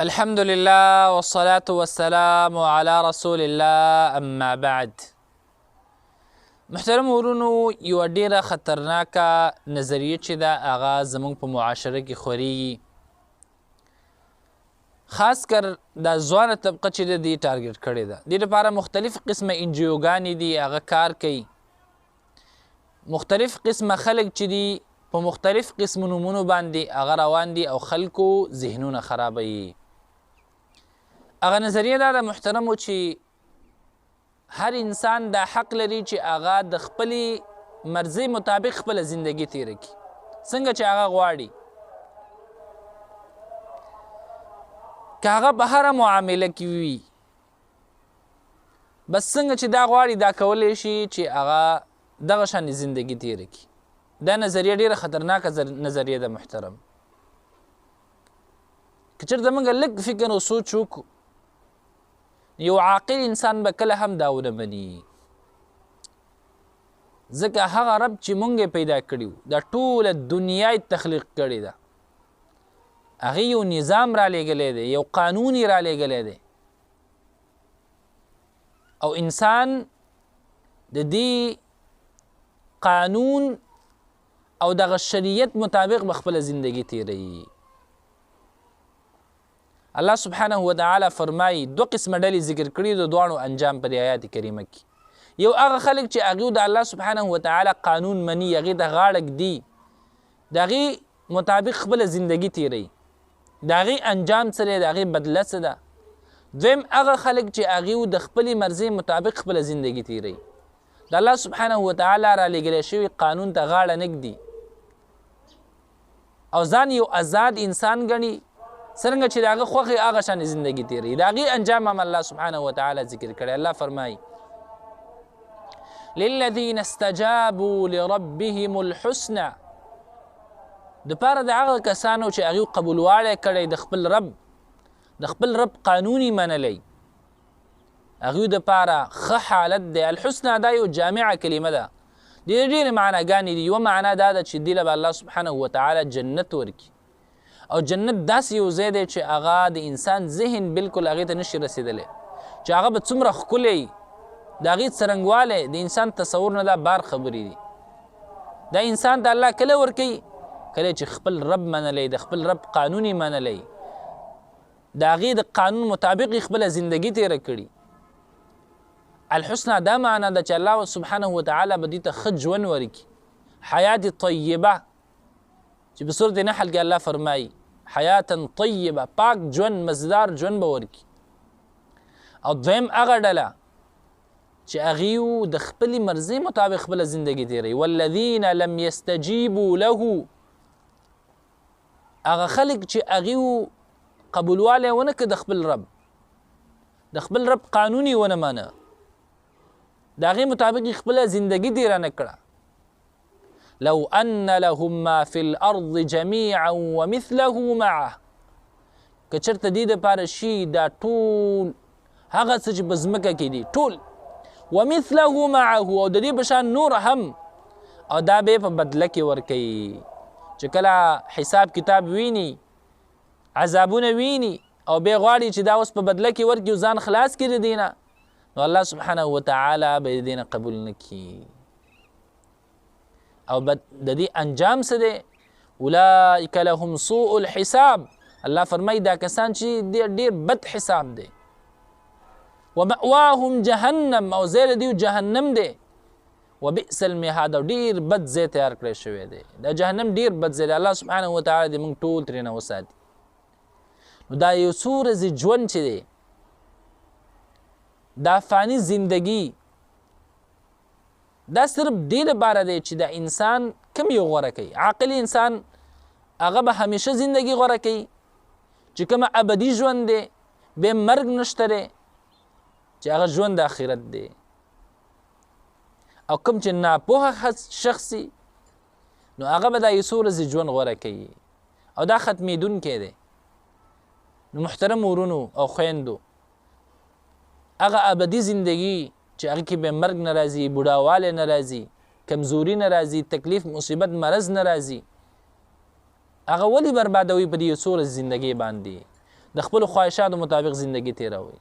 الحمد لله والصلاة والسلام على رسول الله اما بعد. محترم ورونو یو ډیره خطرناکه نظریه چې ده هغه زموږ په معاشره کې خورېږي، خاص کر دا ځوانه طبقه چې ده دې ټارګټ کړې ده. دې لپاره مختلف قسمه انجیوګانې دي هغه کار کوي، مختلف قسمه خلک چې دي په مختلف قسم نومونو باندې هغه روان دي او خلکو ذهنونه خرابوي. هغه نظریه دا ده محترمو چې هر انسان دا حق لري چې هغه د خپلې مرضۍ مطابق خپله زندگی تیره کړي څنګه چې هغه غواړي. که هغه په هره معامله کې وي بس څنګه چې دا غواړي دا کولی شي چې هغه دغه شانې زندگی تیره کړي. دا نظریه ډیره خطرناکه نظریه ده محترم. که چېرته موږ لږ فکر او سوچ وکړو یو عاقل انسان به کله هم دا ونه مني، ځکه هغه رب چې مونږ پیدا کړي دا ټوله دنیا تخلیق کړې ده، هغې یو نظام را لېږلی دی، یو قانون یې را لېږلی دی او انسان د دې قانون او دغه شریعت مطابق به خپله زندگی تیروي. الله سبحانه وتعالی فرمایي دو قسمه ډلې ذکر کړي د دواړو انجام په دې آیات کریمه کې. یو هغه خلک چې هغوی د الله سبحانه وتعالی قانون مني، هغې ته غاړه ږدي، د هغې مطابق خپله زندگی تیروي، د هغې انجام څه دی، د هغې بدله څه ده. دویم هغه خلک چې هغوی د خپلې مرضۍ مطابق خپله زندگی تیروي، د الله سبحانه وتعالی را لېږلی شوي قانون ته غاړه نه ږدي او ځان یو آزاد انسان ګڼي، څرنګه چې د هغه خوښې هغه شانې زندگی تیروي. د هغې انجام هم الله سبحانه وتعالی ذکر کړی. الله فرمایي للذین استجابوا لربهم الحسنى، دپاره د هغه کسانو چې هغوی قبولوالی کړی د خپل رب قانون یې منلی، هغوی دپاره ښه حالت دی. الحسنى دا یو جامعه کلمه ده، د دې ډېرې معناګانې دي. یوه معنا دا ده چې دې له به الله سبحانه وتعالی جنت ورکړي او جنت داسې یو ځای دی چې هغه د انسان ذهن بالکل هغې ته نشي رسېدلی، چې هغه به څومره ښکلی د هغې څرنګوالی د انسان تصور نه دا بار خبرې دي. دا انسان ته الله کله ورکوي؟ کله چې خپل رب منلی، د خپل رب قانون یې منلی، د هغې د قانون مطابق یې خپله زندگی تیره کړي. الحسنى دا معنا ده چې الله سبحانه وتعالی به دې ته ښه ژوند ورکړي، حیات طیبه چې په سورة نحل کې الله فرمایي حیاتا طیبه، پاک ژوند مزدار ژوند به ورکړي. او دویم هغه ډله چې هغوی د خپلې مرضۍ مطابق خپله زندگی تیروي. والذین لم یستجیبوا له، هغه خلک چې هغوی قبولوالی ونه کړه د خپل رب قانون یې ونه منه، د هغې مطابق یې خپله زندگی تیره نه کړه. لو ان لهم ما في الارض جميعا ومثله معه، که چېرته دې دپاره شي دا ټول هغه څه چې په ځمکه کې دي ټول، ومثله معه او د دې په شان نور هم، او دا به یې په بدله کې ورکوي. چې کله حساب کتاب ویني، عذابونه ویني او بیا غواړي چې دا اوس په بدله کې ورکړي او ځان خلاص کړي د دې نه، نو الله سبحانه وتعالی به د دې نه قبول نه کړي. او د دې انجام څه دی؟ اولئک لهم سوء الحساب، الله فرمایي دا کسان چې ډېر بد حساب دی. ومأواهم جهنم، او ځای د دوی جهنم دی. وبئس المهاد، او ډېر بد ځای تیار کړی شوی دی. دا جهنم ډېر بد ځای دی. الله سبحانه وتعالی دې موږ ټول ترې نه وساتي. نو دا یو څو ورځې ژوند چې دی، دا فانی زندگی، دا صرف دې لپاره دی چې دا انسان کم یو غوره کوي. عاقل انسان هغه به همیشه زندگی غوره کوي، چې کومه ابدي ژوند دی، بیا مرګ نشته دی، چې هغه ژوند د آخرت دی. او کوم چې ناپوهه شخصي نو هغه به دا یو څو ورځې ژوند غوره کوي او دا ختمېدونکی دی. نو محترم ورونو او خویندو، هغه ابدي زندگی چې هغې کې به مرګ نه راځي، بوډاوالی نه راځي، کمزوري نه راځي، تکلیف مصیبت مرض نه راځي، هغه ولې بربادوي په دې یو څو ورځې زندګۍ باندې؟ د خپلو خواهشاتو مطابق زندگی تیروئ.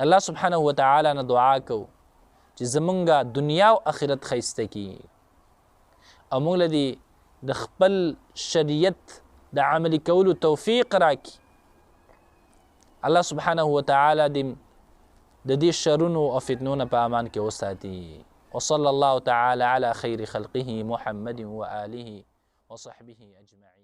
الله سبحانه وتعالی نه دعا کوو چې زمونږ دنیا او آخرت ښایسته کړي او موږ له د خپل شریعت د عملي کولو توفیق راکړي. الله سبحانه وتعالی د دې شرونو او فتنو نه په امان کې وساتي. وصلى الله تعالى على خير خلقه محمد وآله وصحبه أجمعين.